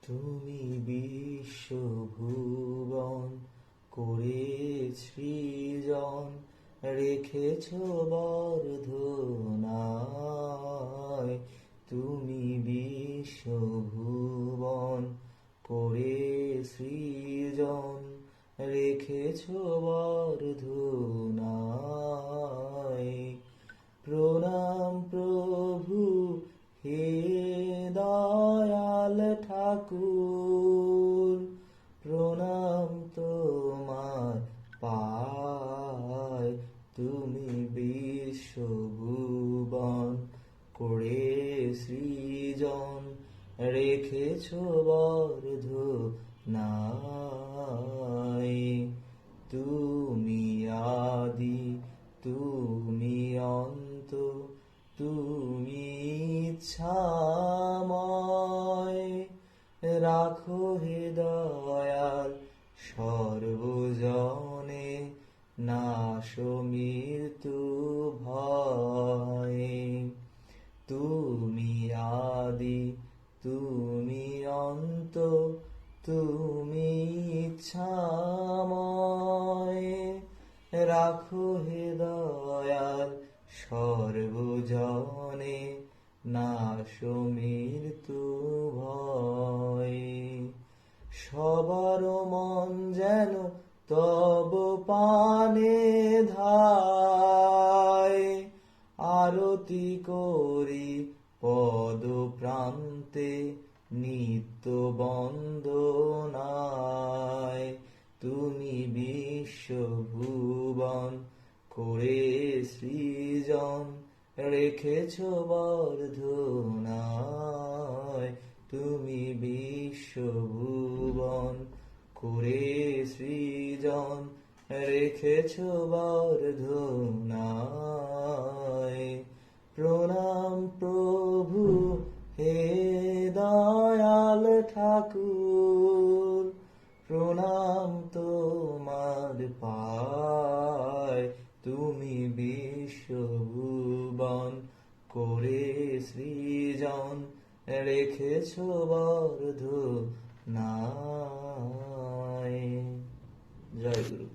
তুমি বিশ্বভুবন করে সৃজন, রেখেছ বর্ধনায়। তুমি বিশ্বভুবন করে সৃজন, রেখেছ বর্ধনায়। প্রণাম প্রভু হে দয়াল ঠাকুর, প্রণাম তোমার পায়। তুমি বিশ্বভুবন করে সৃজন, রেখেছ বর্ধনায়। তুমি আদি, তুমি অন্ত, তুমি ইচ্ছাময়। রাখো হে দয়াল সর্বজনে, নাশো মৃত্যু ভয়। তুমি আদি, তুমি অন্ত, তুমি ইচ্ছাময়। রাখো হে দয়াল সর্বজনে, নাশো মৃত্যু ভয়। সবার মন যেন তব পানে ধায়, আরতি করি পদ প্রান্তে নিত্য বন্দনায়। তুমি বিশ্বভুবন করে সৃজন, রেখেছ বর্ধনায়। তুমি বিশ্বভুবন করে সৃজন, রেখেছ বর্ধনায়। প্রণাম প্রভু হে দয়াল ঠাকুর, প্রণাম তোমার পায়। তুমি বিশ্বভুবন করে সৃজন, রেখেছ বর্ধনায়। জয় গুরু।